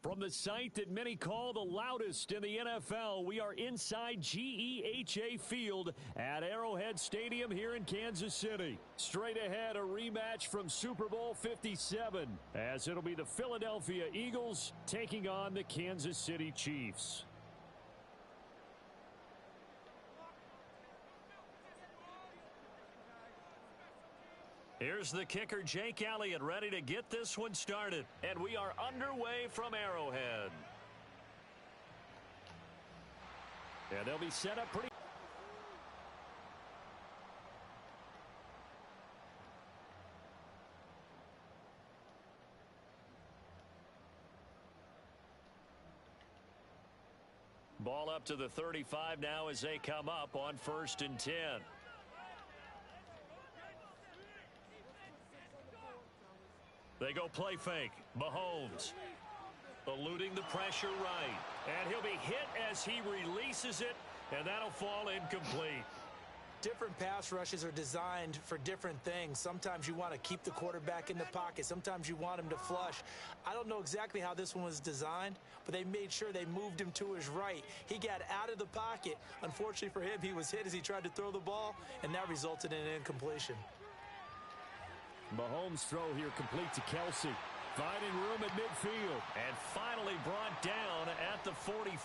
From the site that many call the loudest in the NFL, we are inside GEHA Field at Arrowhead Stadium here in Kansas City. Straight ahead, a rematch from Super Bowl 57, as it'll be the Philadelphia Eagles taking on the Kansas City Chiefs. Here's the kicker, Jake Elliott, ready to get this one started. And we are underway from Arrowhead. And they'll be set up pretty. Ball up to the 35 now as they come up on 1st and 10. They go play fake. Mahomes eluding the pressure right. And he'll be hit as he releases it, and that'll fall incomplete. Different pass rushes are designed for different things. Sometimes you want to keep the quarterback in the pocket. Sometimes you want him to flush. I don't know exactly how this one was designed, but they made sure they moved him to his right. He got out of the pocket. Unfortunately for him, he was hit as he tried to throw the ball, and that resulted in an incompletion. Mahomes' throw here complete to Kelsey. Finding room at midfield. And finally brought down at the 43.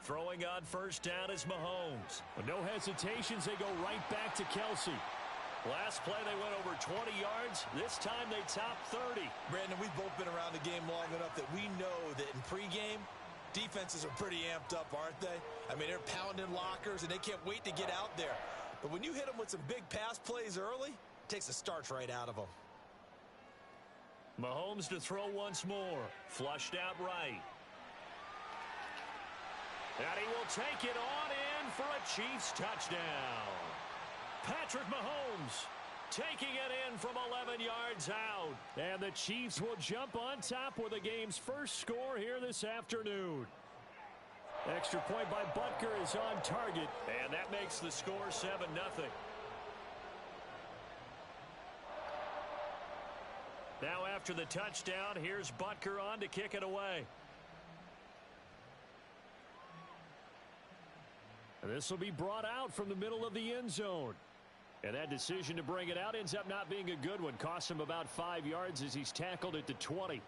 Throwing on 1st down is Mahomes. With no hesitations, they go right back to Kelsey. Last play, they went over 20 yards. This time, they topped 30. Brandon, we've both been around the game long enough that we know that in pregame, defenses are pretty amped up, aren't they? I mean, they're pounding lockers, and they can't wait to get out there. But when you hit them with some big pass plays early, it takes the starch right out of them. Mahomes to throw once more. Flushed out right. And he will take it on in for a Chiefs touchdown. Patrick Mahomes taking it in from 11 yards out. And the Chiefs will jump on top with the game's first score here this afternoon. Extra point by Butker is on target. And that makes the score 7-0. Now after the touchdown, here's Butker on to kick it away. And this will be brought out from the middle of the end zone. And that decision to bring it out ends up not being a good one. Costs him about 5 yards as he's tackled at the 20.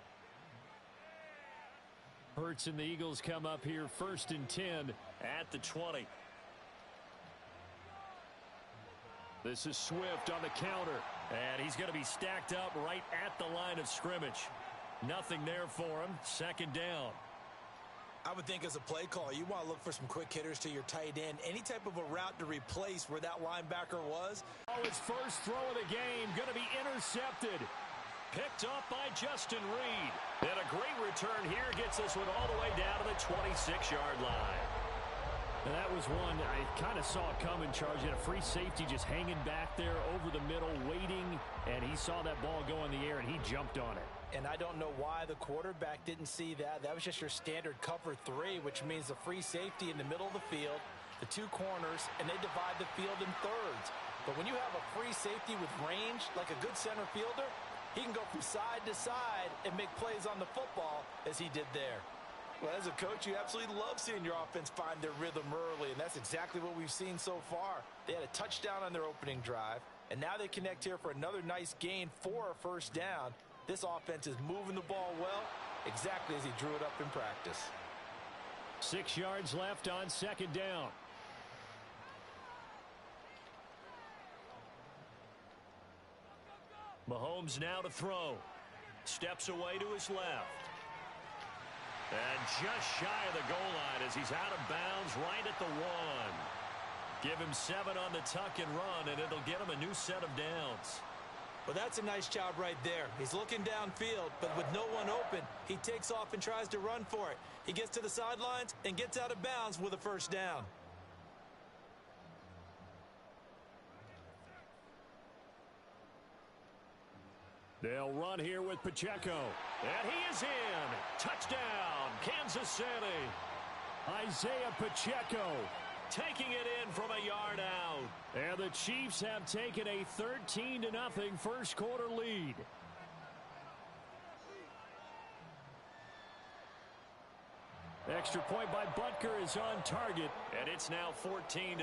Hurts and the Eagles come up here 1st and 10 at the 20. This is Swift on the counter. And he's going to be stacked up right at the line of scrimmage. Nothing there for him. 2nd down. I would think as a play call, you want to look for some quick hitters to your tight end. Any type of a route to replace where that linebacker was. Oh, his first throw of the game going to be intercepted. Picked up by Justin Reed. And a great return here gets this one all the way down to the 26-yard line. And that was one I kind of saw coming, Charles. He had a free safety just hanging back there over the middle, waiting, and he saw that ball go in the air, and he jumped on it. And I don't know why the quarterback didn't see that. That was just your standard cover 3, which means the free safety in the middle of the field, the 2 corners, and they divide the field in thirds. But when you have a free safety with range, like a good center fielder, he can go from side to side and make plays on the football as he did there. Well, as a coach, you absolutely love seeing your offense find their rhythm early, and that's exactly what we've seen so far. They had a touchdown on their opening drive, and now they connect here for another nice gain for a 1st down. This offense is moving the ball well, exactly as he drew it up in practice. 6 yards left on 2nd down. Mahomes now to throw. Steps away to his left. And just shy of the goal line as he's out of bounds right at the 1. Give him 7 on the tuck and run, and it'll get him a new set of downs. Well, that's a nice job right there. He's looking downfield, but with no one open, he takes off and tries to run for it. He gets to the sidelines and gets out of bounds with a 1st down. They'll run here with Pacheco. And he is in. Touchdown, Kansas City. Isaiah Pacheco taking it in from a yard out. And the Chiefs have taken a 13-0 first quarter lead. Extra point by Butker is on target, and it's now 14-0.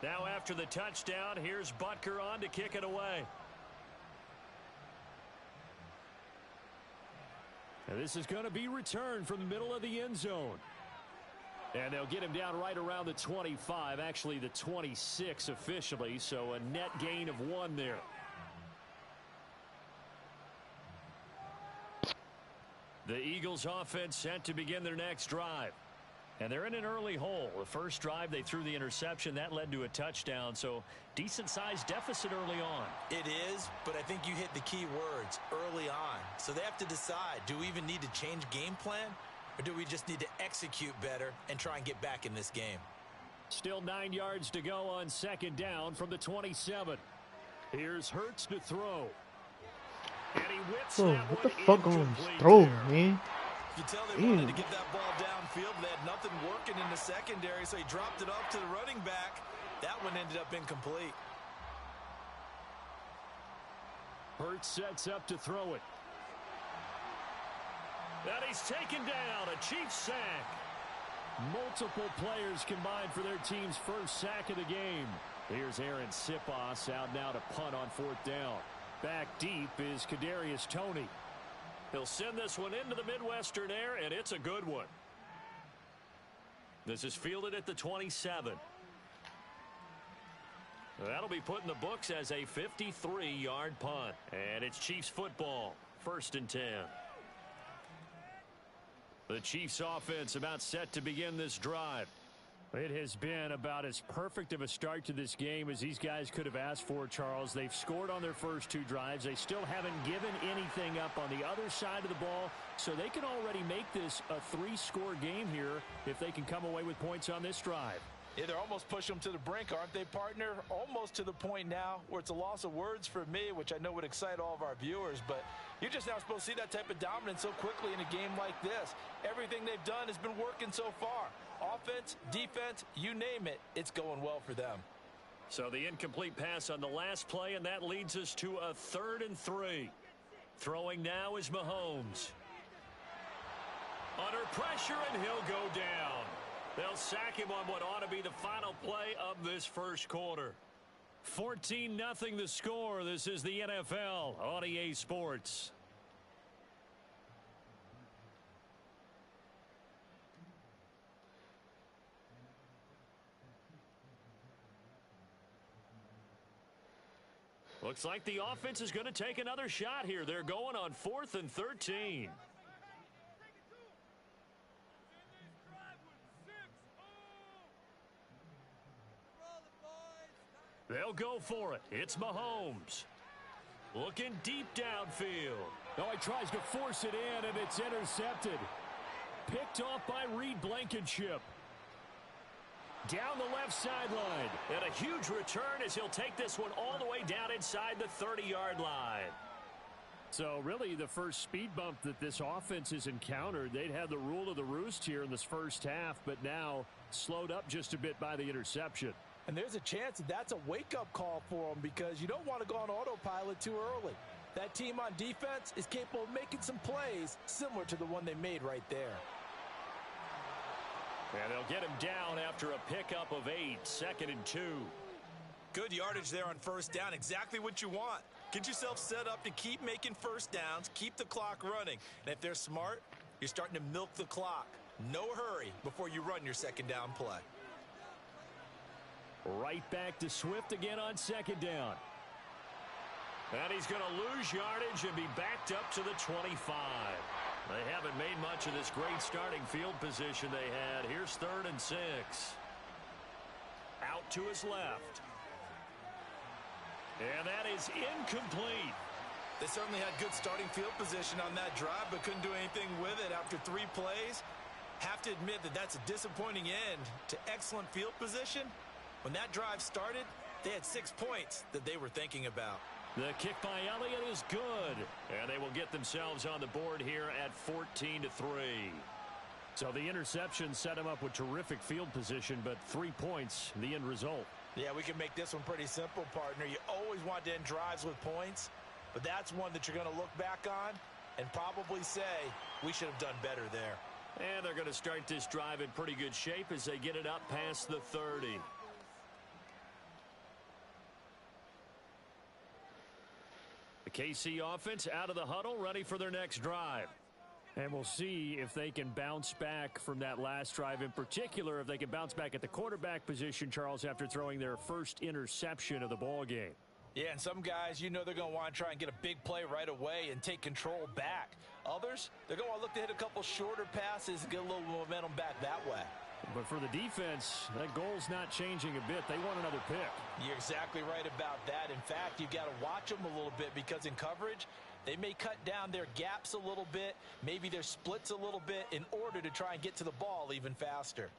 Now after the touchdown, here's Butker on to kick it away. And this is going to be returned from the middle of the end zone. And they'll get him down right around the 25, actually the 26 officially, so a net gain of 1 there. The Eagles offense set to begin their next drive. And they're in an early hole. The first drive, they threw the interception. That led to a touchdown, so decent-sized deficit early on. It is, but I think you hit the key words, early on. So they have to decide, do we even need to change game plan, or do we just need to execute better and try and get back in this game? Still 9 yards to go on second down from the 27. Here's Hurts to throw. And he whips that what the one fuck on incomplete throw, there. man? You tell they wanted to get that ball downfield. They had nothing working in the secondary, so he dropped it off to the running back. That one ended up incomplete. Hurts sets up to throw it. And he's taken down. A Chiefs sack. Multiple players combined for their team's first sack of the game. Here's Aaron Sipos out now to punt on fourth down. Back deep is Kadarius Toney. He'll send this one into the Midwestern air, and it's a good one. This is fielded at the 27. That'll be put in the books as a 53-yard punt. And it's Chiefs football, 1st and 10. The Chiefs offense about set to begin this drive. It has been about as perfect of a start to this game as these guys could have asked for, Charles. They've scored on their first 2 drives. They still haven't given anything up on the other side of the ball, so they can already make this a 3-score game here if they can come away with points on this drive. Yeah, they're almost pushing them to the brink, aren't they, partner? Almost to the point now where it's a loss of words for me, which I know would excite all of our viewers, but you're just now supposed to see that type of dominance so quickly in a game like this. Everything they've done has been working so far. Offense, defense, you name it, it's going well for them. So the incomplete pass on the last play, and that leads us to a 3rd and 3. Throwing now is Mahomes. Under pressure, and he'll go down. They'll sack him on what ought to be the final play of this first quarter. 14-0 the score. This is the NFL on EA Sports. Looks like the offense is going to take another shot here. They're going on 4th and 13. They'll go for it. It's Mahomes. Looking deep downfield. Oh, he tries to force it in, and it's intercepted. Picked off by Reed Blankenship. Down the left sideline. And a huge return as he'll take this one all the way down inside the 30-yard line. So really the first speed bump that this offense has encountered. They'd had the rule of the roost here in this first half, but now slowed up just a bit by the interception. And there's a chance that that's a wake-up call for them because you don't want to go on autopilot too early. That team on defense is capable of making some plays similar to the one they made right there. And they'll get him down after a pickup of 8, 2nd and 2. Good yardage there on first down. Exactly what you want. Get yourself set up to keep making first downs, keep the clock running. And if they're smart, you're starting to milk the clock. No hurry before you run your second down play. Right back to Swift again on second down. And he's going to lose yardage and be backed up to the 25. They haven't made much of this great starting field position they had. Here's 3rd and 6. Out to his left. And that is incomplete. They certainly had good starting field position on that drive, but couldn't do anything with it after 3 plays. Have to admit that that's a disappointing end to excellent field position. When that drive started, They had 6 points that they were thinking about. The kick by Elliott is good, and they will get themselves on the board here at 14-3. So the interception set him up with terrific field position, but 3 points, the end result. Yeah, we can make this one pretty simple, partner. You always want to end drives with points, but that's one that you're going to look back on and probably say, we should have done better there. And they're going to start this drive in pretty good shape as they get it up past the 30. The KC offense out of the huddle, ready for their next drive. And we'll see if they can bounce back from that last drive. In particular, if they can bounce back at the quarterback position, Charles, after throwing their first interception of the ball game. Yeah, and some guys, you know they're going to want to try and get a big play right away and take control back. Others, they're going to look to hit a couple shorter passes and get a little momentum back that way. But for the defense, that goal's not changing a bit. They want another pick. You're exactly right about that. In fact, you've got to watch them a little bit because in coverage, they may cut down their gaps a little bit, maybe their splits a little bit in order to try and get to the ball even faster.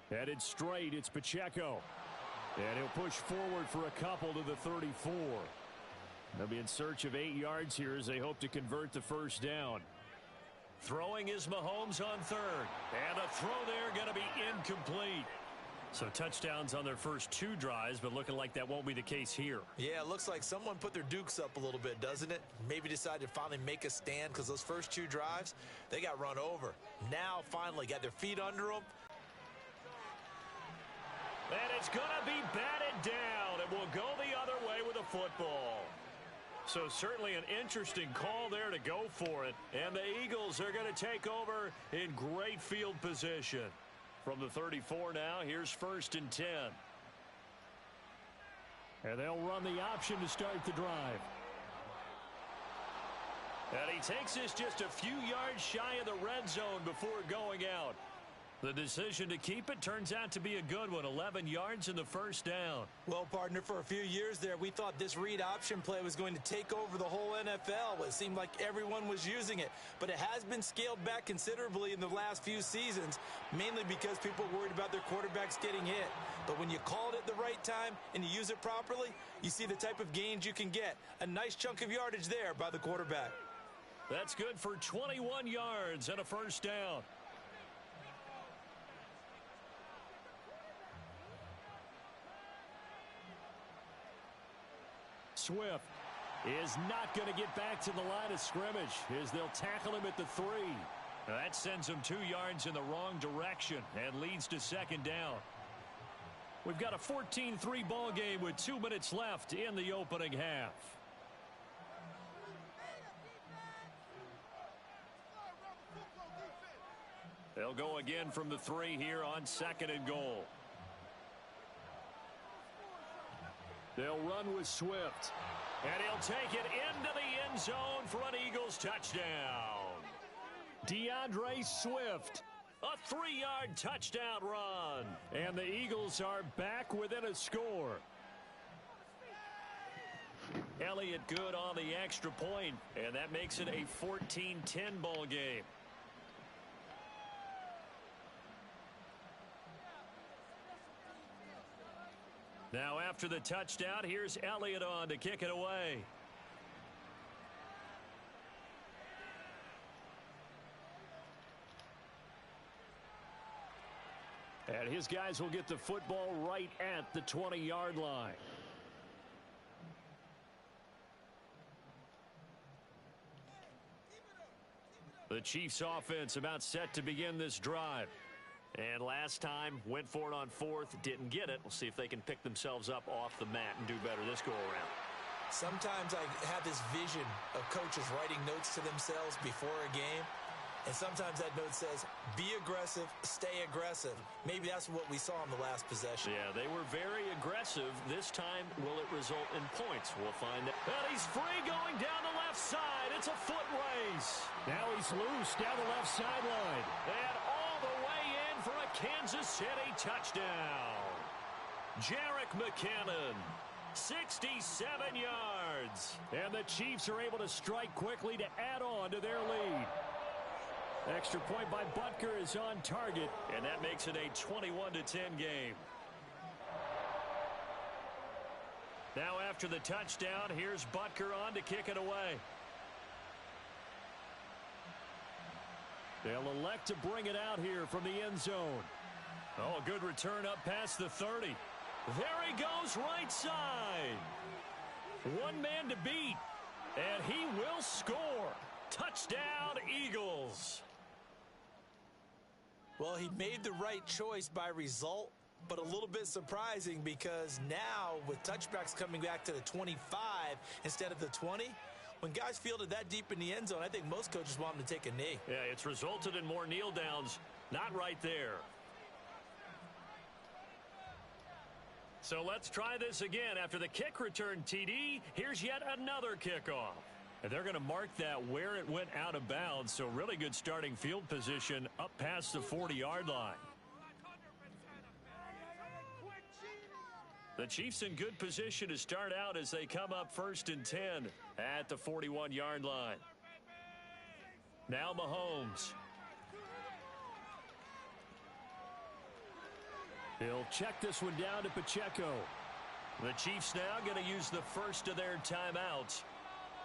Headed straight, it's Pacheco. And he'll push forward for a couple to the 34. They'll be in search of 8 yards here as they hope to convert the first down. Throwing is Mahomes on third. And a throw there going to be incomplete. So touchdowns on their first 2 drives, but looking like that won't be the case here. Yeah, it looks like someone put their dukes up a little bit, doesn't it? Maybe decided to finally make a stand because those first 2 drives, they got run over. Now finally got their feet under them. And it's going to be batted down. It will go the other way with a football. So certainly an interesting call there to go for it. And the Eagles are going to take over in great field position. From the 34 now, here's 1st and 10. And they'll run the option to start the drive. And he takes this just a few yards shy of the red zone before going out. The decision to keep it turns out to be a good one. 11 yards in the first down. Well, partner, for a few years there, we thought this read option play was going to take over the whole NFL. It seemed like everyone was using it. But it has been scaled back considerably in the last few seasons, mainly because people are worried about their quarterbacks getting hit. But when you call it at the right time and you use it properly, you see the type of gains you can get. A nice chunk of yardage there by the quarterback. That's good for 21 yards and a first down. Swift is not going to get back to the line of scrimmage as they'll tackle him at the 3. That sends him 2 yards in the wrong direction and leads to second down. We've got a 14-3 ball game with 2 minutes left in the opening half. They'll go again from the 3 here on 2nd and goal. They'll run with Swift. And he'll take it into the end zone for an Eagles touchdown. DeAndre Swift. A 3-yard touchdown run. And the Eagles are back within a score. Elliott good on the extra point, and that makes it a 14-10 ball game. Now after the touchdown, here's Elliott on to kick it away. And his guys will get the football right at the 20-yard line. The Chiefs offense about set to begin this drive. And last time, went for it on 4th, didn't get it. We'll see if they can pick themselves up off the mat and do better this go-around. Sometimes I have this vision of coaches writing notes to themselves before a game. And sometimes that note says, be aggressive, stay aggressive. Maybe that's what we saw in the last possession. Yeah, they were very aggressive. This time, will it result in points? We'll find out. And he's free going down the left side. It's a foot race. Now he's loose down the left sideline. And all the way in for a Kansas City touchdown. Jerick McKinnon. 67 yards. And the Chiefs are able to strike quickly to add on to their lead. Extra point by Butker is on target, and that makes it a 21-10 game. Now after the touchdown, here's Butker on to kick it away. They'll elect to bring it out here from the end zone. Oh, a good return up past the 30. There he goes right side. One man to beat, and he will score. Touchdown, Eagles. Well, he made the right choice by result, but a little bit surprising because now with touchbacks coming back to the 25 instead of the 20, when guys fielded that deep in the end zone, I think most coaches want them to take a knee. Yeah, it's resulted in more kneel downs. Not right there. So let's try this again. After the kick return TD, here's yet another kickoff. And they're going to mark that where it went out of bounds. So really good starting field position up past the 40-yard line. The Chiefs in good position to start out as they come up 1st and 10 at the 41-yard line. Now Mahomes. He'll check this one down to Pacheco. The Chiefs now going to use the first of their timeouts.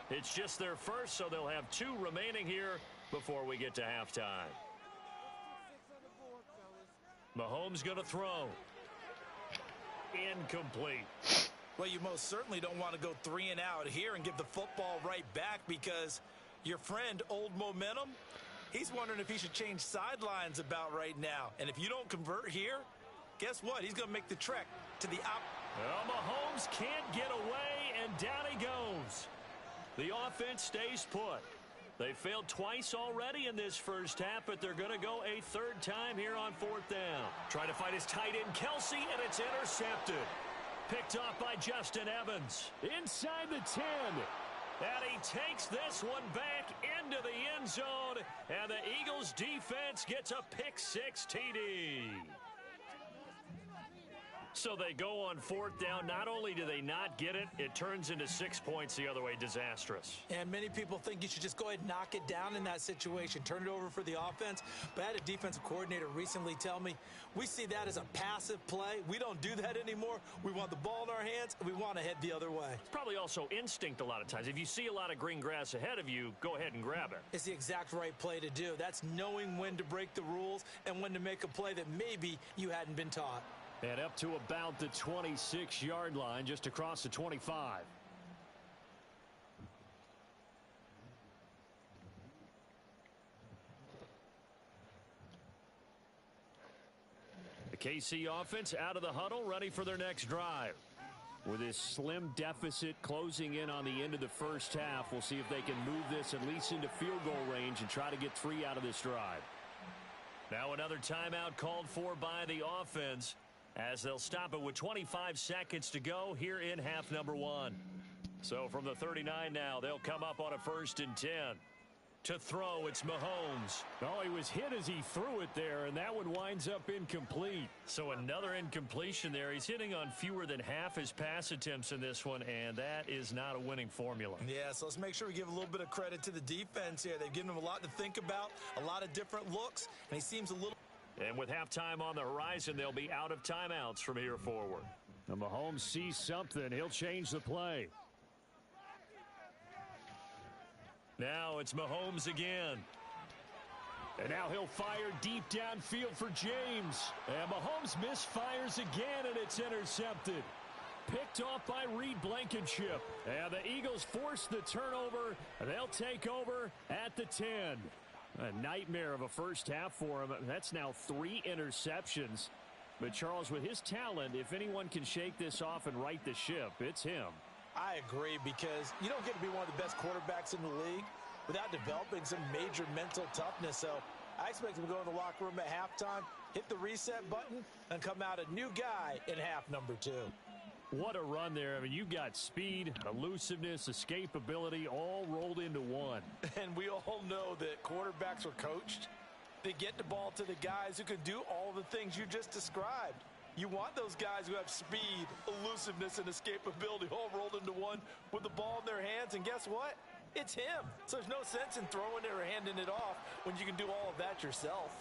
It's just their first, so they'll have 2 remaining here before we get to halftime. Mahomes going to throw. Incomplete. Well, you most certainly don't want to go 3 and out here and give the football right back because your friend, Old Momentum, he's wondering if he should change sidelines about right now. And if you don't convert here, guess what? He's going to make the trek to the out. Well, Mahomes can't get away, and down he goes. The offense stays put. They failed twice already in this first half, but they're going to go a 3rd time here on 4th down. Trying to find his tight end, Kelsey, and it's intercepted. Picked off by Justin Evans. Inside the 10. And he takes this one back into the end zone, and the Eagles defense gets a pick-6 TD. So they go on 4th down. Not only do they not get it, it turns into 6 points the other way. Disastrous. And many people think you should just go ahead and knock it down in that situation. Turn it over for the offense. But I had a defensive coordinator recently tell me, we see that as a passive play. We don't do that anymore. We want the ball in our hands, and we want to head the other way. It's probably also instinct a lot of times. If you see a lot of green grass ahead of you, go ahead and grab it. It's the exact right play to do. That's knowing when to break the rules and when to make a play that maybe you hadn't been taught. And up to about the 26-yard line, just across the 25. The KC offense out of the huddle, ready for their next drive. With this slim deficit closing in on the end of the first half, we'll see if they can move this at least into field goal range and try to get 3 out of this drive. Now another timeout called for by the offense, as they'll stop it with 25 seconds to go here in half number 1. So from the 39 now, they'll come up on a 1st and 10. To throw, it's Mahomes. Oh, he was hit as he threw it there, and that one winds up incomplete. So another incompletion there. He's hitting on fewer than half his pass attempts in this one, and that is not a winning formula. Yeah, so let's make sure we give a little bit of credit to the defense here. They've given him a lot to think about, a lot of different looks, and he seems a little... And with halftime on the horizon, they'll be out of timeouts from here forward. And Mahomes sees something. He'll change the play. Now it's Mahomes again. And now he'll fire deep downfield for James. And Mahomes misfires again, and it's intercepted. Picked off by Reed Blankenship. And the Eagles force the turnover. They'll take over at the 10. A nightmare of a first half for him. That's now 3 interceptions. But Charles, with his talent, if anyone can shake this off and right the ship, it's him. I agree, because you don't get to be one of the best quarterbacks in the league without developing some major mental toughness. So I expect him to go in the locker room at halftime, hit the reset button, and come out a new guy in half number 2. What a run there. I mean, you got speed, elusiveness, escapability all rolled into one. And we all know that quarterbacks are coached. They get the ball to the guys who can do all the things you just described. You want those guys who have speed, elusiveness, and escapability all rolled into one with the ball in their hands. And guess what? It's him. So there's no sense in throwing it or handing it off when you can do all of that yourself.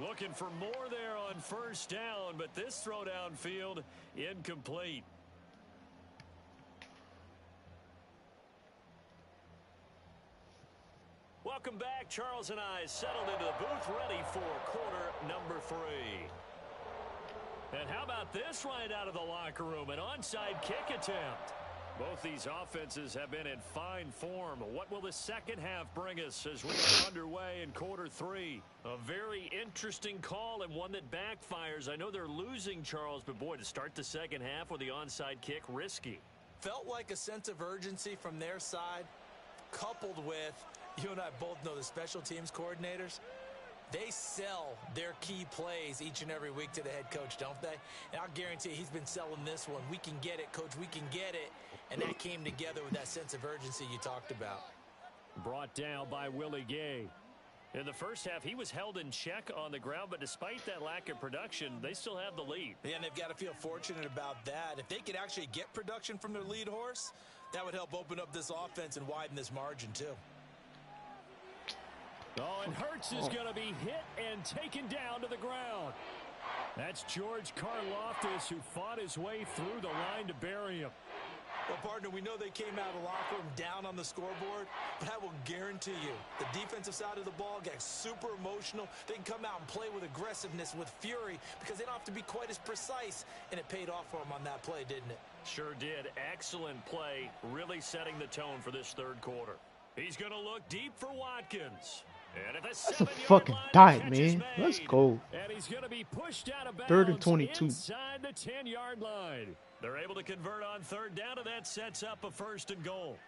Looking for more there on 1st down, but this throw downfield incomplete. Welcome back. Charles and I settled into the booth ready for quarter number 3. And how about this right out of the locker room? An onside kick attempt. Both these offenses have been in fine form. What will the second half bring us as we are underway in quarter 3? A very interesting call and one that backfires. I know they're losing, Charles, but boy, to start the second half with the onside kick, risky. Felt like a sense of urgency from their side, coupled with, you and I both know the special teams coordinators. They sell their key plays each and every week to the head coach, don't they? And I'll guarantee he's been selling this one. We can get it, coach, we can get it. And that came together with that sense of urgency you talked about. Brought down by Willie Gay. In the first half, he was held in check on the ground, but despite that lack of production, they still have the lead. Yeah, and they've got to feel fortunate about that. If they could actually get production from their lead horse, that would help open up this offense and widen this margin, too. Oh, and Hurts is going to be hit and taken down to the ground. That's George Karlaftis, who fought his way through the line to bury him. Well, partner, we know they came out of the locker room down on the scoreboard, but I will guarantee you the defensive side of the ball got super emotional. They can come out and play with aggressiveness, with fury, because they don't have to be quite as precise, and it paid off for them on that play, didn't it? Sure did. Excellent play, really setting the tone for this third quarter. He's going to look deep for Watkins. And at the That's a fucking dime, man. Let's go. And he's going to be pushed out of bounds 3rd and 22. Inside the 10-yard line. They're able to convert on third down, and that sets up a 1st and goal.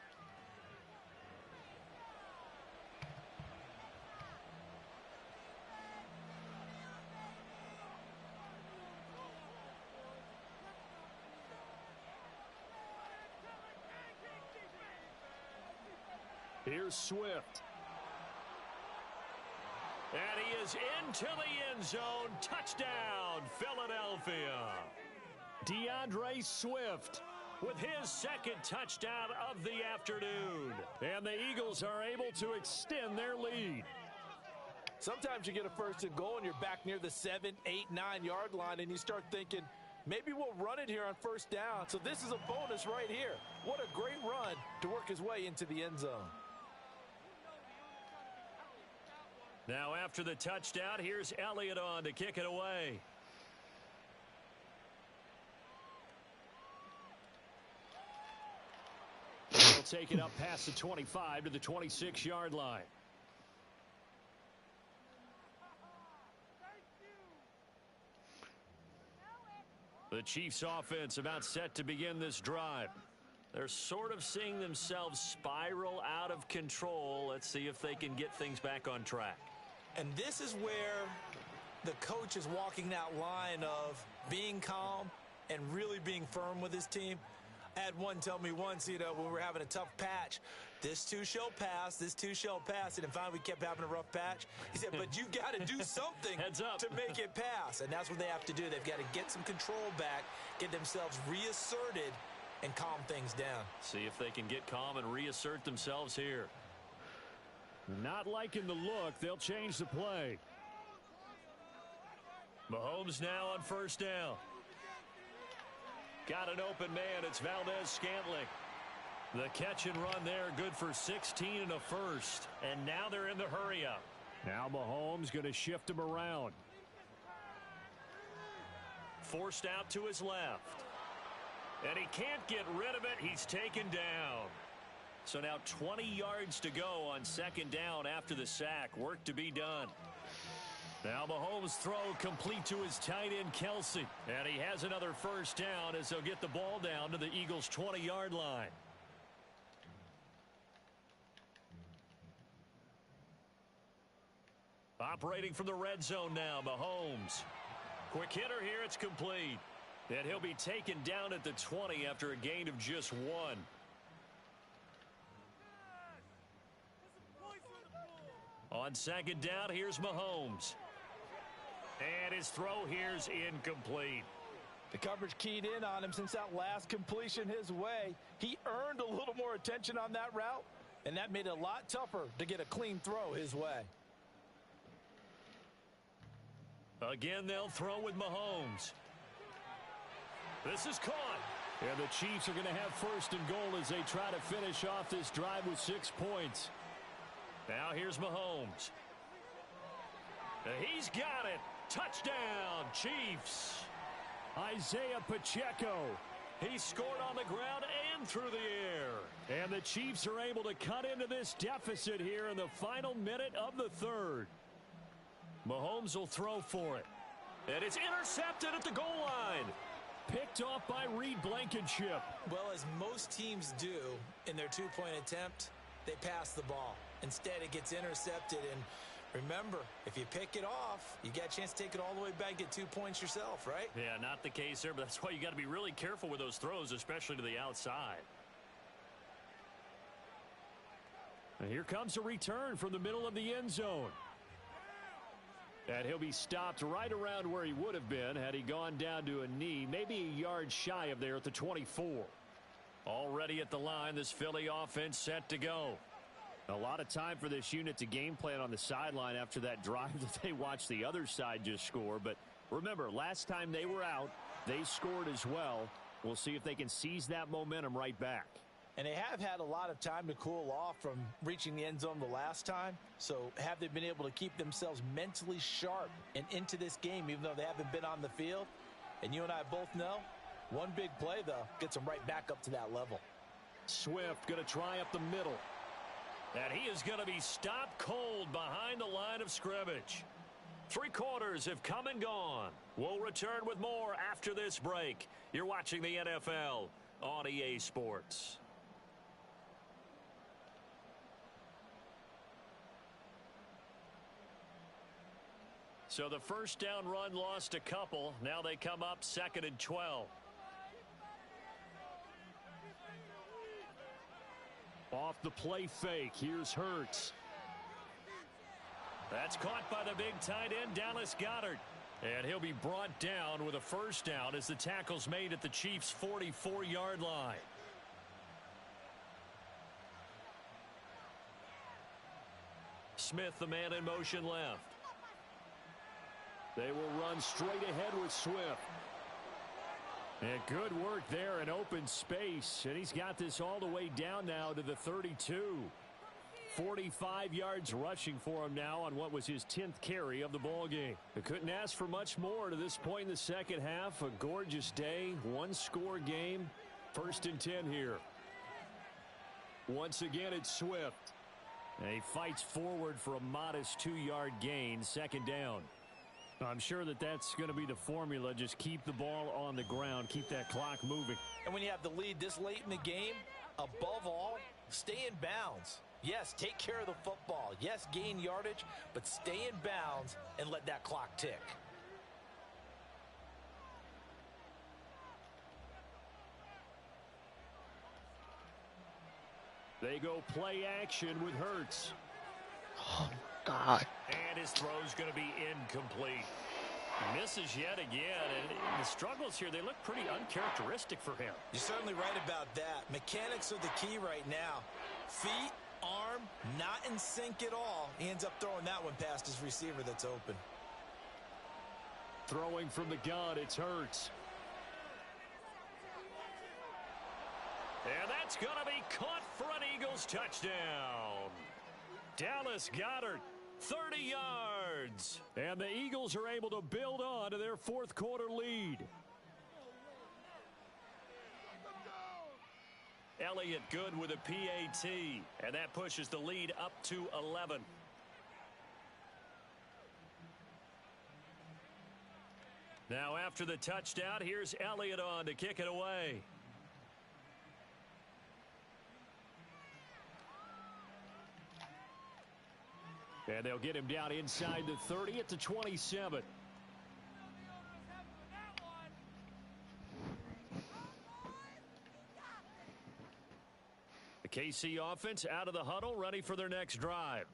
Here's Swift. And he is into the end zone. Touchdown, Philadelphia. DeAndre Swift with his second touchdown of the afternoon. And the Eagles are able to extend their lead. Sometimes you get a 1st and goal and you're back near the 7, 8, 9-yard line, and you start thinking, maybe we'll run it here on 1st down. So this is a bonus right here. What a great run to work his way into the end zone. Now after the touchdown, here's Elliott on to kick it away. He'll take it up past the 25 to the 26-yard line. The Chiefs offense about set to begin this drive. They're sort of seeing themselves spiral out of control. Let's see if they can get things back on track. And this is where the coach is walking that line of being calm and really being firm with his team. I had one tell me once, when we were having a tough patch, this too shall pass, this too shall pass. And finally we kept having a rough patch. He said, but you got to do something to make it pass. And that's what they have to do. They've got to get some control back, get themselves reasserted, and calm things down. See if they can get calm and reassert themselves here. Not liking the look. They'll change the play. Mahomes now on 1st down. Got an open man. It's Valdez-Scantling. The catch and run there, good for 16 and a 1st. And now they're in the hurry up. Now Mahomes going to shift him around. Forced out to his left. And he can't get rid of it. He's taken down. So now 20 yards to go on 2nd down after the sack. Work to be done. Now Mahomes' throw complete to his tight end, Kelsey. And he has another 1st down as they'll get the ball down to the Eagles' 20-yard line. Operating from the red zone now, Mahomes. Quick hitter here, it's complete. And he'll be taken down at the 20 after a gain of just 1. On 2nd down, here's Mahomes. And his throw here's incomplete. The coverage keyed in on him since that last completion his way. He earned a little more attention on that route, and that made it a lot tougher to get a clean throw his way. Again, they'll throw with Mahomes. This is caught. And the Chiefs are going to have 1st and goal as they try to finish off this drive with 6 points. Now here's Mahomes. He's got it. Touchdown, Chiefs. Isaiah Pacheco. He scored on the ground and through the air. And the Chiefs are able to cut into this deficit here in the final minute of the third. Mahomes will throw for it. And it's intercepted at the goal line. Picked off by Reed Blankenship. Well, as most teams do in their two-point attempt, they pass the ball. Instead, it gets intercepted. And remember, if you pick it off, you got a chance to take it all the way back, get 2 points yourself, right? Yeah, not the case there, but that's why you got to be really careful with those throws, especially to the outside. And here comes a return from the middle of the end zone. And he'll be stopped right around where he would have been had he gone down to a knee, maybe a yard shy of there at the 24. Already at the line, this Philly offense set to go. A lot of time for this unit to game plan on the sideline after that drive that they watched the other side just score. But remember, last time they were out, they scored as well. We'll see if they can seize that momentum right back. And they have had a lot of time to cool off from reaching the end zone the last time. So have they been able to keep themselves mentally sharp and into this game, even though they haven't been on the field? And you and I both know, one big play, though, gets them right back up to that level. Swift going to try up the middle. And he is going to be stopped cold behind the line of scrimmage. 3 quarters have come and gone. We'll return with more after this break. You're watching the NFL on EA Sports. So the first down run lost a couple. Now they come up 2nd and 12. Off the play fake. Here's Hurts. That's caught by the big tight end, Dallas Goedert. And he'll be brought down with a first down as the tackle's made at the Chiefs' 44-yard line. Smith, the man in motion left. They will run straight ahead with Swift. And good work there in open space. And he's got this all the way down now to the 32. 45 yards rushing for him now on what was his 10th carry of the ball game. They couldn't ask for much more to this point in the second half. A gorgeous day, 1-score game. 1st and 10 here. Once again, it's Swift. And he fights forward for a modest 2-yard gain, 2nd down. I'm sure that that's going to be the formula. Just keep the ball on the ground. Keep that clock moving. And when you have the lead this late in the game, above all, stay in bounds. Yes, take care of the football. Yes, gain yardage, but stay in bounds and let that clock tick. They go play action with Hurts. Oh, God. And his throw's going to be incomplete. Misses yet again, and the struggles here, they look pretty uncharacteristic for him. You're certainly right about that. Mechanics are the key right now. Feet, arm, not in sync at all. He ends up throwing that one past his receiver that's open. Throwing from the gun, it's Hurts. And that's going to be caught for an Eagles touchdown. Dallas Goedert, 30 yards. And the Eagles are able to build on to their 4th quarter lead. Elliott good with a PAT. And that pushes the lead up to 11. Now after the touchdown, here's Elliott on to kick it away. And they'll get him down inside the 30 at the 27. The KC offense out of the huddle, ready for their next drive.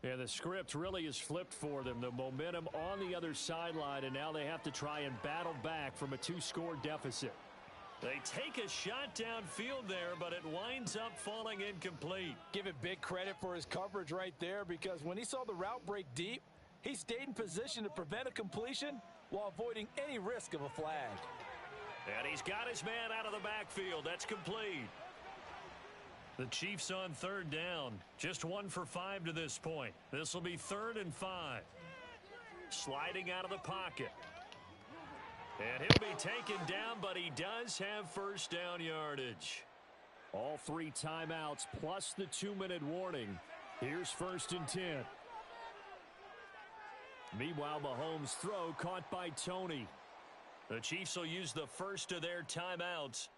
And the script really is flipped for them. The momentum on the other sideline, and now they have to try and battle back from a 2-score deficit. They take a shot downfield there, but it winds up falling incomplete. Give it big credit for his coverage right there, because when he saw the route break deep, he stayed in position to prevent a completion while avoiding any risk of a flag. And he's got his man out of the backfield. That's complete. The Chiefs on third down. Just 1 for 5 to this point. This will be 3rd and 5. Sliding out of the pocket. And he'll be taken down, but he does have first down yardage. All 3 timeouts plus the 2-minute warning. Here's 1st and 10. Meanwhile, Mahomes' throw caught by Tony. The Chiefs will use the first of their timeouts.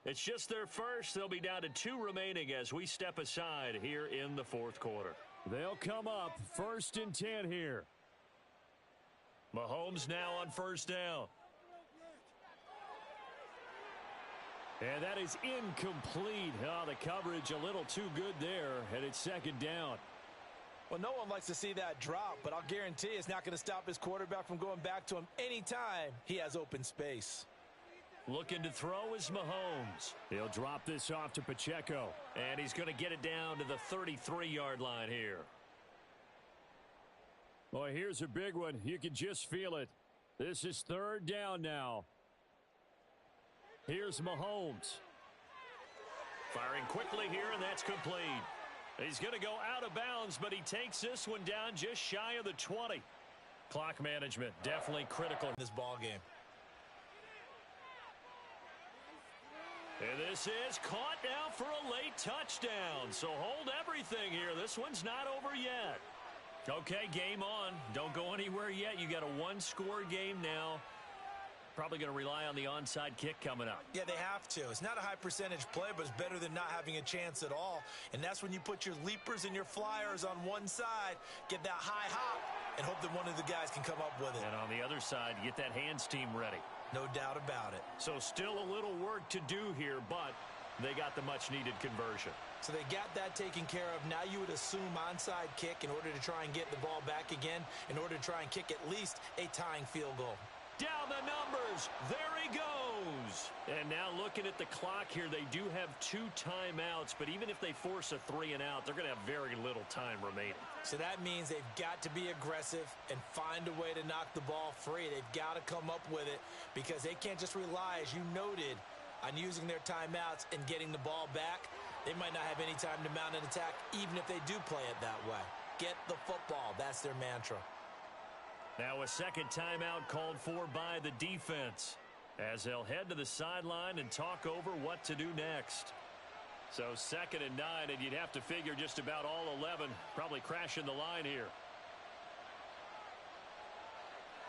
It's just their first. They'll be down to 2 remaining as we step aside here in the 4th quarter. They'll come up 1st and 10 here. Mahomes now on first down. And that is incomplete. Oh, the coverage a little too good there, and it's 2nd down. Well, no one likes to see that drop, but I'll guarantee it's not going to stop his quarterback from going back to him anytime he has open space. Looking to throw is Mahomes. He'll drop this off to Pacheco, and he's going to get it down to the 33-yard line here. Boy, here's a big one. You can just feel it. This is 3rd down now. Here's Mahomes. Firing quickly here, and that's complete. He's going to go out of bounds, but he takes this one down just shy of the 20. Clock management definitely critical in this ball game. And this is caught now for a late touchdown. So hold everything here. This one's not over yet. Okay, game on. Don't go anywhere yet. You got a 1-score game now. Probably going to rely on the onside kick coming up. Yeah, they have to. It's not a high percentage play, but it's better than not having a chance at all. And that's when you put your leapers and your flyers on one side, get that high hop, and hope that one of the guys can come up with it. And on the other side, get that hands team ready. No doubt about it. So still a little work to do here, but they got the much-needed conversion. So they got that taken care of. Now you would assume onside kick in order to try and get the ball back again, in order to try and kick at least a tying field goal. Down the numbers. There he goes. And now looking at the clock here, they do have 2 timeouts, but even if they force a 3 and out, they're going to have very little time remaining. So that means they've got to be aggressive and find a way to knock the ball free. They've got to come up with it because they can't just rely, as you noted, on using their timeouts and getting the ball back. They might not have any time to mount an attack, even if they do play it that way. Get the football. That's their mantra. Now a second timeout called for by the defense as they'll head to the sideline and talk over what to do next. So 2nd and 9, and you'd have to figure just about all 11 probably crashing the line here.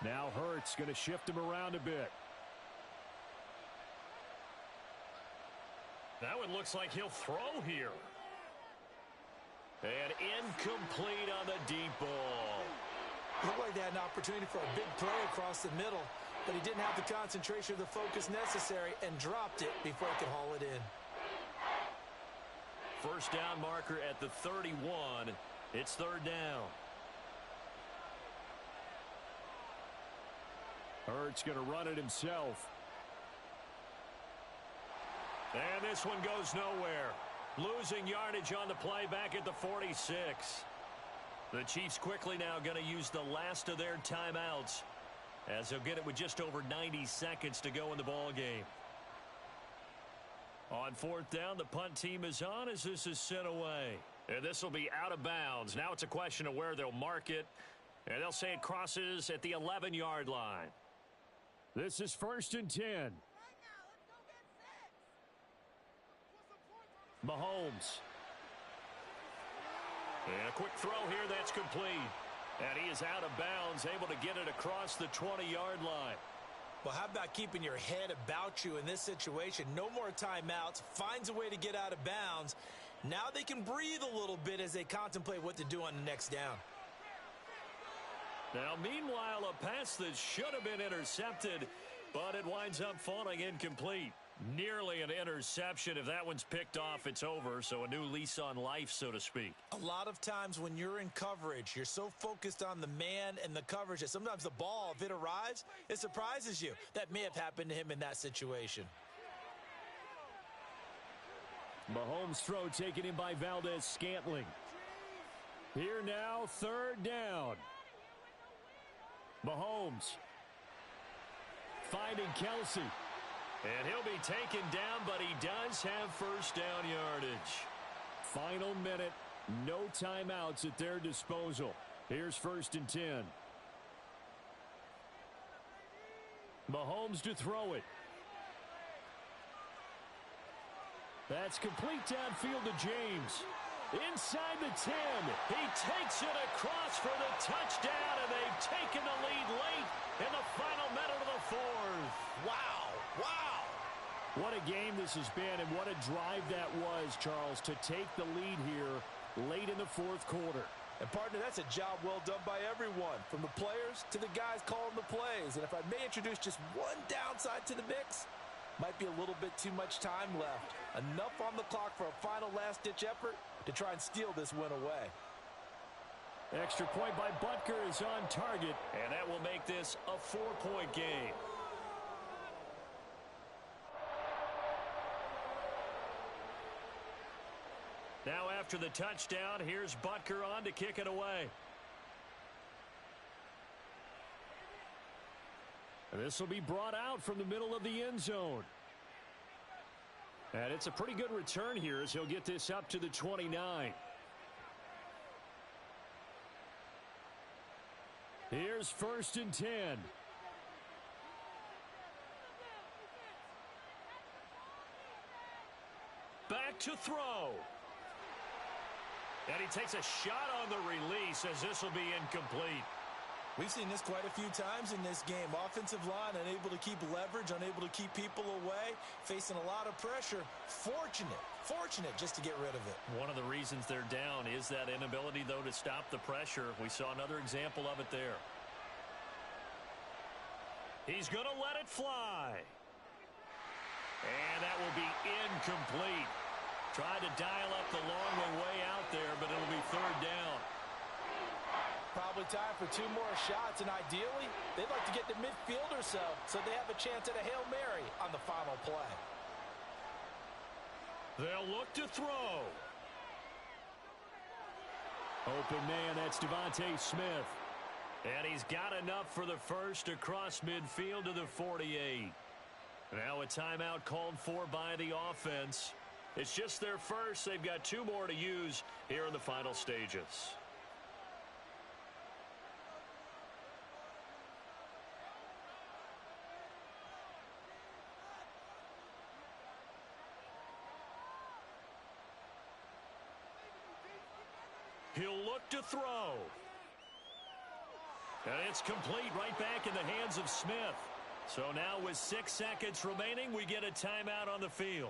Now Hurts going to shift him around a bit. That one looks like he'll throw here. And incomplete on the deep ball. Looked like they had an opportunity for a big play across the middle, but he didn't have the concentration or the focus necessary and dropped it before he could haul it in. First down marker at the 31. It's 3rd down. Hurts going to run it himself. And this one goes nowhere. Losing yardage on the play back at the 46. The Chiefs quickly now going to use the last of their timeouts as they'll get it with just over 90 seconds to go in the ball game. On 4th down, the punt team is on as this is sent away. And this will be out of bounds. Now it's a question of where they'll mark it. And they'll say it crosses at the 11-yard line. This is 1st and 10. Mahomes. And a quick throw here, that's complete. And he is out of bounds, able to get it across the 20-yard line. Well, how about keeping your head about you in this situation? No more timeouts. Finds a way to get out of bounds. Now they can breathe a little bit as they contemplate what to do on the next down. Now, meanwhile, a pass that should have been intercepted, but it winds up falling incomplete. Nearly an interception. If that one's picked off, it's over. So a new lease on life, so to speak. A lot of times when you're in coverage, you're so focused on the man and the coverage that sometimes the ball, if it arrives, it surprises you. That may have happened to him in that situation. Mahomes' throw taken in by Valdez-Scantling. Here now, 3rd down. Mahomes finding Kelsey. And he'll be taken down, but he does have first down yardage. Final minute, no timeouts at their disposal. Here's 1st and 10. Mahomes to throw it. That's complete downfield to James. Inside the 10. He takes it across for the touchdown, and they've taken the lead late in the final minute of the 4th. Wow. Wow. What a game this has been, and what a drive that was, Charles, to take the lead here late in the 4th quarter. And, partner, that's a job well done by everyone, from the players to the guys calling the plays. And if I may introduce just one downside to the mix, might be a little bit too much time left. Enough on the clock for a final last-ditch effort to try and steal this win away. Extra point by Butker is on target, and that will make this a 4-point game. Now after the touchdown, here's Butker on to kick it away. This will be brought out from the middle of the end zone. And it's a pretty good return here as he'll get this up to the 29. Here's 1st and 10. Back to throw. And he takes a shot on the release as this will be incomplete. We've seen this quite a few times in this game. Offensive line unable to keep leverage, unable to keep people away, facing a lot of pressure. Fortunate just to get rid of it. One of the reasons they're down is that inability, though, to stop the pressure. We saw another example of it there. He's going to let it fly. And that will be incomplete. Tried to dial up the long way out there, but it'll be 3rd down. Probably time for 2 more shots, and ideally, they'd like to get to midfield or so they have a chance at a Hail Mary on the final play. They'll look to throw. Open man, that's Devontae Smith. And he's got enough for the first across midfield to the 48. Now a timeout called for by the offense. It's just their first. They've got 2 more to use here in the final stages. He'll look to throw. And it's complete right back in the hands of Smith. So now with 6 seconds remaining, we get a timeout on the field.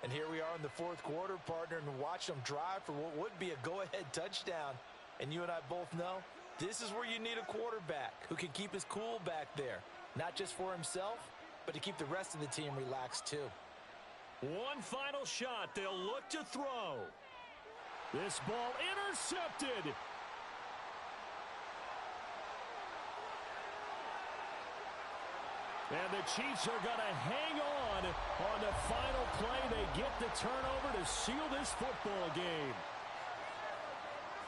And here we are in the 4th quarter, partner, and watch them drive for what would be a go-ahead touchdown. And you and I both know this is where you need a quarterback who can keep his cool back there. Not just for himself, but to keep the rest of the team relaxed too. One final shot. They'll look to throw. This ball intercepted. And the Chiefs are going to hang on the final play. They get the turnover to seal this football game.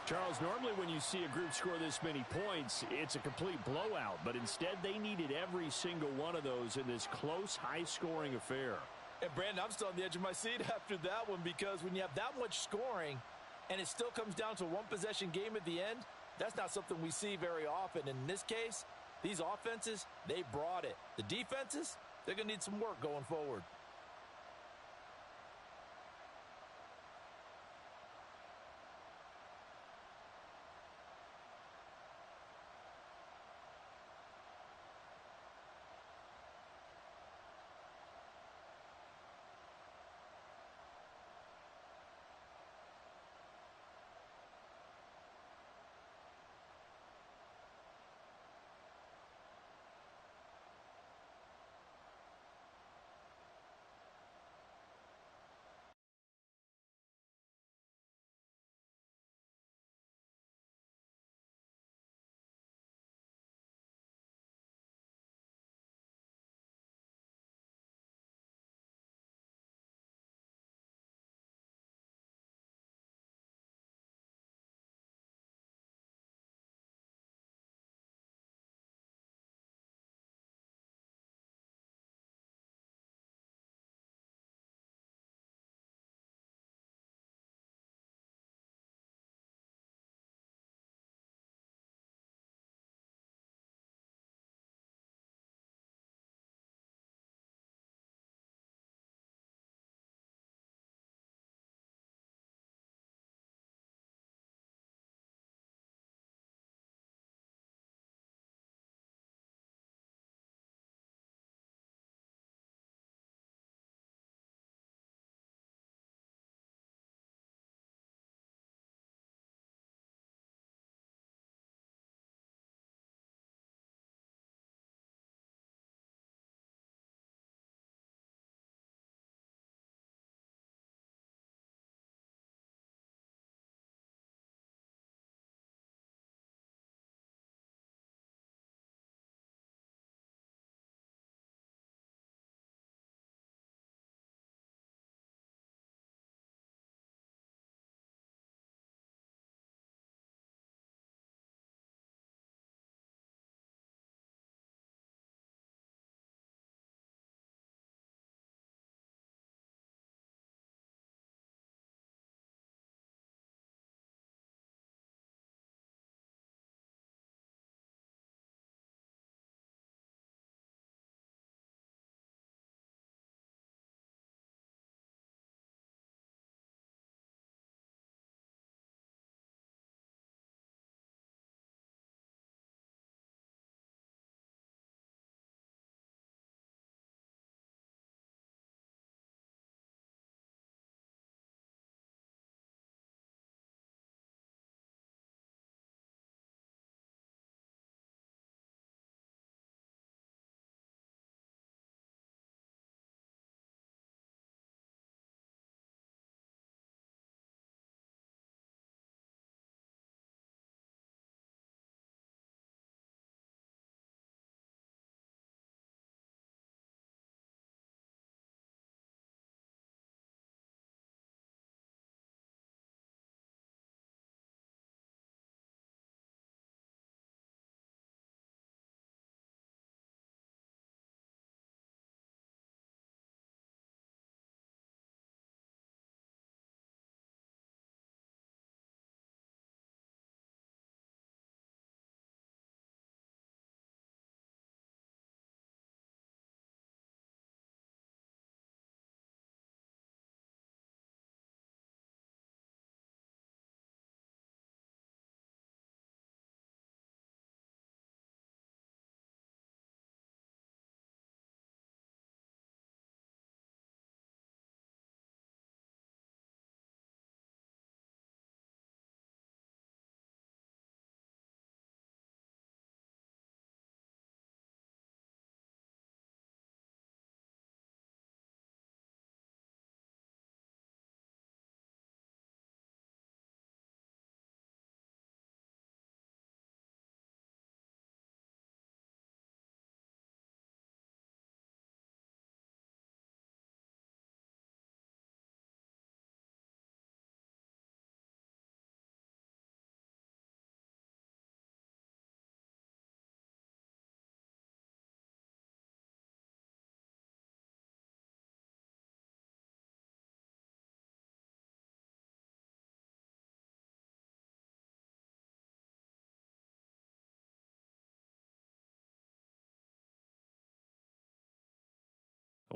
Charles, normally when you see a group score this many points, it's a complete blowout. But instead, they needed every single one of those in this close, high-scoring affair. And, Brandon, I'm still on the edge of my seat after that one, because when you have that much scoring and it still comes down to a one-possession game at the end, that's not something we see very often. In this case, these offenses, they brought it. The defenses, they're going to need some work going forward.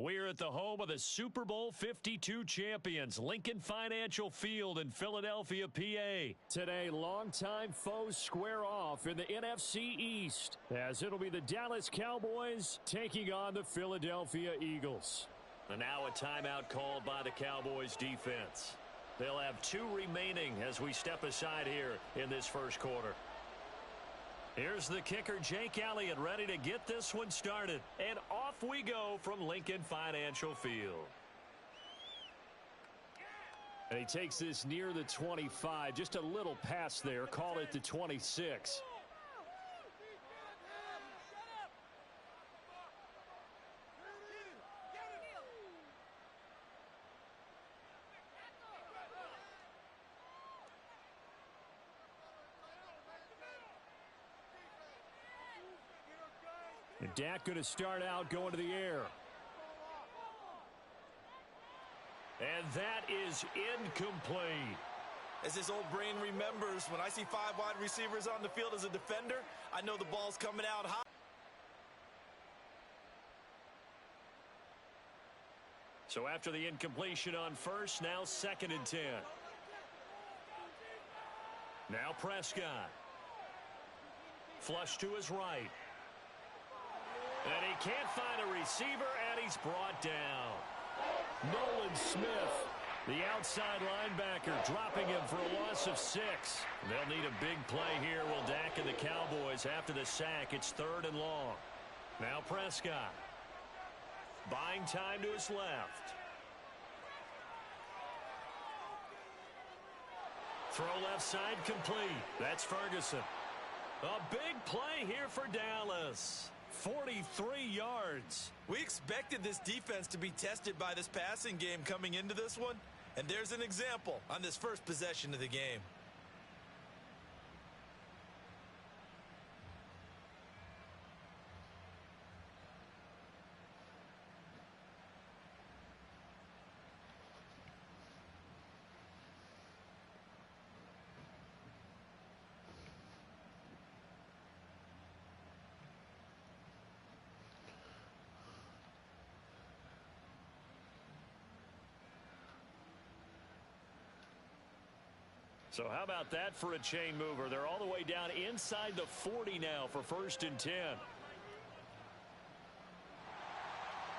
We're at the home of the Super Bowl 52 champions, Lincoln Financial Field in Philadelphia, PA. Today, longtime foes square off in the NFC East, as it'll be the Dallas Cowboys taking on the Philadelphia Eagles. And now a timeout called by the Cowboys defense. They'll have 2 remaining as we step aside here in this first quarter. Here's the kicker, Jake Elliott, ready to get this one started. And off we go from Lincoln Financial Field. And he takes this near the 25, just a little past there, call it the 26. And Dak going to start out going to the air. And that is incomplete. As his old brain remembers, when I see 5 wide receivers on the field as a defender, I know the ball's coming out high. So after the incompletion on first, now 2nd and 10. Now Prescott. Flush to his right. And he can't find a receiver, and he's brought down. Nolan Smith, the outside linebacker, dropping him for a loss of 6. They'll need a big play here, will Dak and the Cowboys after the sack. It's 3rd and long. Now Prescott. Buying time to his left. Throw left side complete. That's Ferguson. A big play here for Dallas. 43 yards. We expected this defense to be tested by this passing game coming into this one, and there's an example on this first possession of the game. So how about that for a chain mover? They're all the way down inside the 40 now for 1st and 10.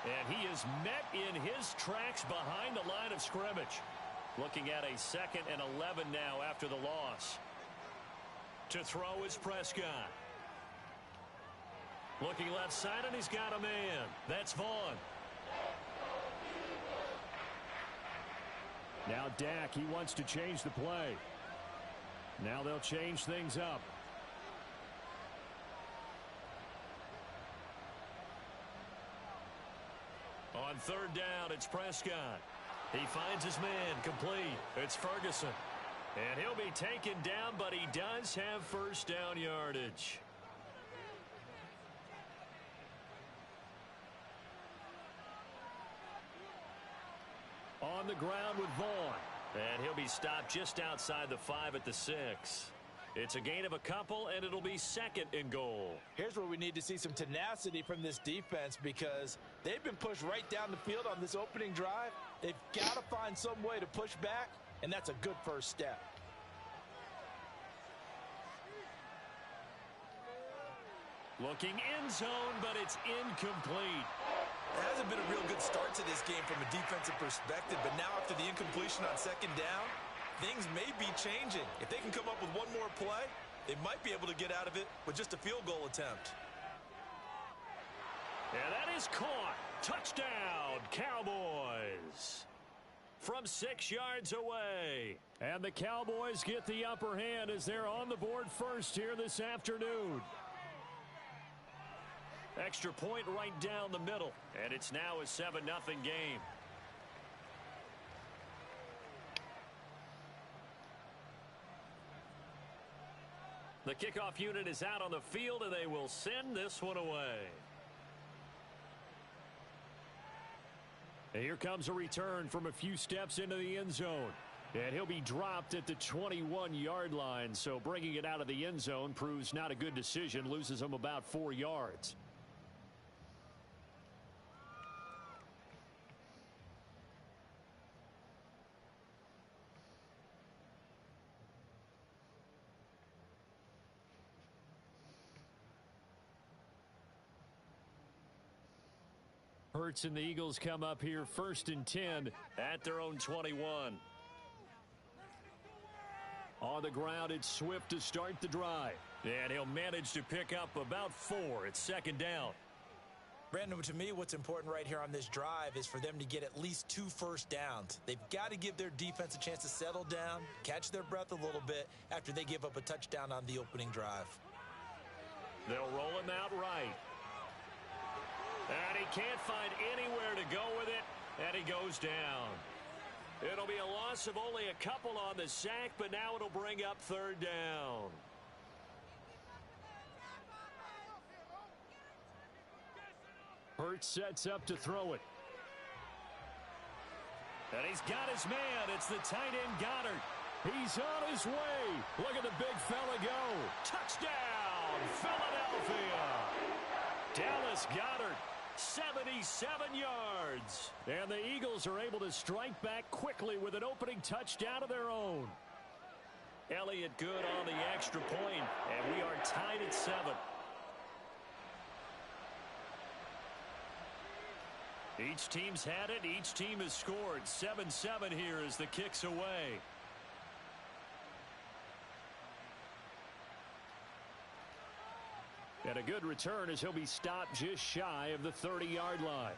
And he is met in his tracks behind the line of scrimmage. Looking at a 2nd and 11 now after the loss. To throw is Prescott. Looking left side, and he's got a man. That's Vaughn. Now Dak, he wants to change the play. Now they'll change things up. On 3rd down, it's Prescott. He finds his man complete. It's Ferguson. And he'll be taken down, but he does have 1st down yardage. On the ground with Vaughn. And he'll be stopped just outside the 5 at the 6. It's a gain of a couple, and it'll be 2nd and goal. Here's where we need to see some tenacity from this defense, because they've been pushed right down the field on this opening drive. They've got to find some way to push back, and that's a good first step. Looking end zone, but it's incomplete. It hasn't been a real good start to this game from a defensive perspective, but now after the incompletion on 2nd down, things may be changing. If they can come up with one more play, they might be able to get out of it with just a field goal attempt. And that is caught. Touchdown, Cowboys. From 6 yards away. And the Cowboys get the upper hand as they're on the board first here this afternoon. Extra point right down the middle. And it's now a 7-0 game. The kickoff unit is out on the field, and they will send this one away. And here comes a return from a few steps into the end zone. And he'll be dropped at the 21-yard line. So bringing it out of the end zone proves not a good decision. Loses him about 4 yards. Hurts and the Eagles come up here 1st and 10 at their own 21. On the ground, it's Swift to start the drive. And he'll manage to pick up about 4 at 2nd down. Brandon, to me, what's important right here on this drive is for them to get at least 2 first downs. They've got to give their defense a chance to settle down, catch their breath a little bit after they give up a touchdown on the opening drive. They'll roll him out right. And he can't find anywhere to go with it, and he goes down. It'll be a loss of only a couple on the sack, but now it'll bring up 3rd down. Hurts sets up to throw it. And he's got his man. It's the tight end Goddard. He's on his way. Look at the big fella go. Touchdown, Philadelphia. Dallas Goedert, 77 yards. And the Eagles are able to strike back quickly with an opening touchdown of their own. Elliott good on the extra point, and we are tied at 7. Each team's had it. Each team has scored. 7-7 here as the kick's away. And a good return as he'll be stopped just shy of the 30-yard line.